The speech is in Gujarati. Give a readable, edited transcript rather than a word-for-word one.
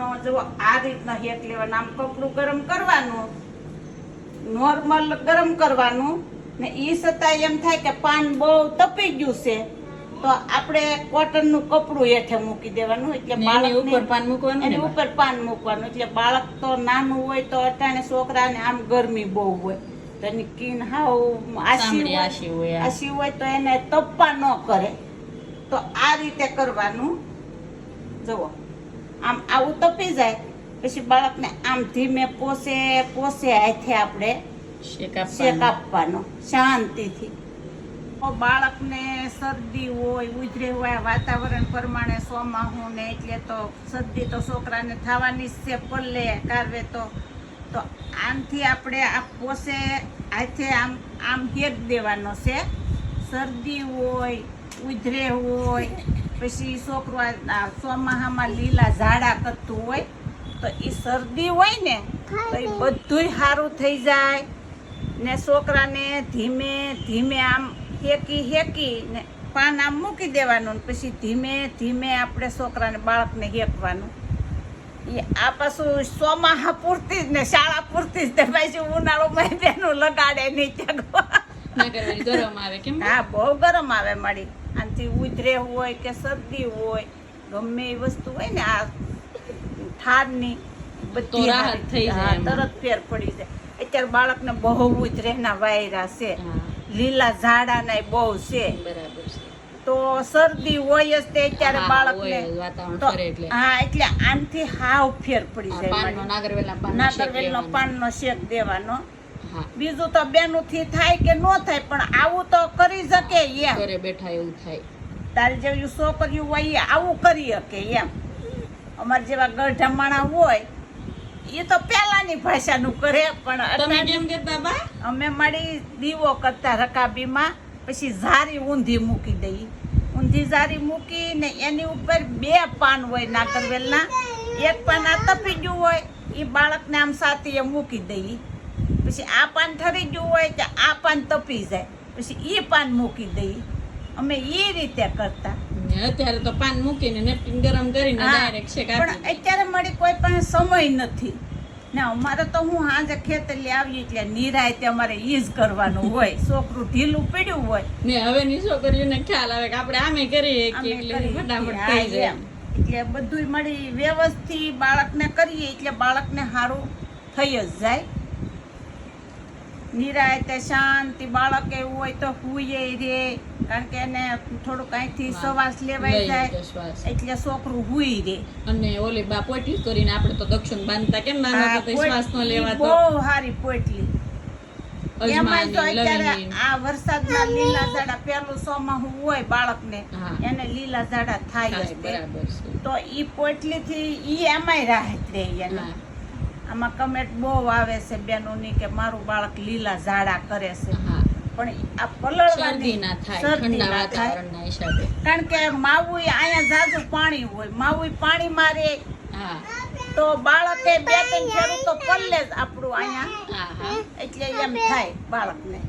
લેવાનો, જો આ રીતના હેક લેવાનો, આમ કપડું ગરમ કરવાનું, નોર્મલ ગરમ કરવાનું ને ઈ છતાં એમ થાય કે પાન બહુ તપી ગયું છે તો આપણે કોટનનું કપડું હેઠે મૂકી દેવાનું, એટલે બાળક ઉપર પાન મૂકવાનું, એની ઉપર પાન મૂકવાનું. એટલે બાળક તો નાનું હોય તો અટાણે છોકરાને આમ ગરમી બહુ હોય તો એની સ્કિન હાવ આશી હોય તો એને તપવા ન કરે. તો આ રીતે કરવાનું. જુઓ આમ આવું તપી જાય પછી બાળકને આમ ધીમે પોસે હાથે આપણે શેક આપવાનો શાંતિથી. બાળકને શરદી હોય, ઉધરે હોય, વાતાવરણ પ્રમાણે ચોમાસું ને એટલે તો શરદી તો છોકરાને થવાની જ છે પલ્લે કારવે તો આમથી આપણે આ પોસે હાથે આમ હેક દેવાનો છે. શરદી હોય, ઉધરે હોય, પછી છોકરું ચોમાસામાં લીલા ઝાડા કરતું હોય તો એ શરદી હોય ને તો એ બધુંય સારું થઈ જાય ને છોકરાને ધીમે ધીમે આમ હેકી ને પાન આમ મૂકી દેવાનું, પછી ધીમે ધીમે આપણે છોકરાને બાળકને હેકવાનું. એ આ પાછું ચોમાસા પૂરતી જ ને શાળા પૂરતી જ ને પાછું ઉનાળામાં બેનું લગાડે નહીં ગરમ આવે. હા બહુ ગરમ આવે મળી. આનાથી ઉધરે હોય કે શરદી હોય ગમે એ વસ્તુ હોય ને આ ઠારની બધી રાહત થઈ જાય, તરત ફેર પડી જાય. અત્યારે બાળકને બહુ ઉધરેના વાયરા છે, લીલા ઝાડાના બહુ છે, તો શરદી હોય જ તે અત્યારે બાળકને. હા એટલે આનથી હાવ ફેર પડી જાય. નાગરવેલનો પાનનો શેક દેવાનો. બીજું તો બેનુંથી થાય કે ન થાય પણ આવું તો કરી શકે એમ. ઘરે બેઠા એવું થાય. તારી જેવી છોકરીઓ હોય આવું કરી શકે એમ. અમાર જેવા ગઢા માણા હોય એ તો પેલાની ભાષાનું કરે પણ અમે મારી દીવો કરતા રકાબીમાં, પછી ઝારી ઊંધી મૂકી દઈ. ઊંધી ઝારી મૂકીને એની ઉપર 2 પાન હોય નાગરવેલના, એક પાન આ તપી ગયું હોય એ બાળકને આમ સાથીએ મૂકી દઈ. પછી આ પાન ઠરી ગયું હોય કે આ પાન તપી જાય પછી એ પાન મૂકી દઈ. અમે એ રીતે કરતા. અત્યારે તો પાન મૂકીને નેપકિન ગરમ કરીને ડાયરેક્ટ શેક આપી. પણ અત્યારે મારી કોઈ પાસે સમય નથી ને અમારે તો હું હાજે ખેતરી આવી એટલે નિરાયતે અમારે ઈ જ કરવાનું હોય. છોકરું ઢીલું પડ્યું હોય ને હવેની છોકરીઓને ખ્યાલ આવે કે આપણે આમે કરીએ એટલે ફટાફટ થઈ જાય. એટલે બધું મળી વ્યવસ્થિત બાળકને કરીએ એટલે બાળકને સારું થઈ જ જાય. નિરાયતે શાંતિ બાળક એવું હોય તો હુએ રે, કારણ કે એને થોડુંક અહીંથી શ્વાસ લેવાઈ જાય એટલે છોકરું હુઈ રે. અને ઓલી બા પોટલી કરીને આપણે તો દક્ષિણ બાંધતા કેમ નાનો તો શ્વાસ ન લેવાતો. બહુ સારી પોટલી. એમાં તો અત્યારે આ વરસાદના લીલા ઝાડા પેલું ચોમાસું હોય બાળકને એને લીલા ઝાડા થાય જ તો ઈ પોટલીથી ઈ એમાંય રાહત રહે એને. આમાં કમેન્ટ બહુ આવે છે બેનોની કે મારું બાળક લીલા ઝાડા કરે છે પણ આ પલળવાની શરદી ના થાય કારણ કે માવું અહીંયા ઝાઝું પાણી હોય, માવું પાણી મારે તો બાળકે 2-3 ફેરું તો પલ્લે જ આપણું અહીંયા એટલે એમ થાય બાળકને.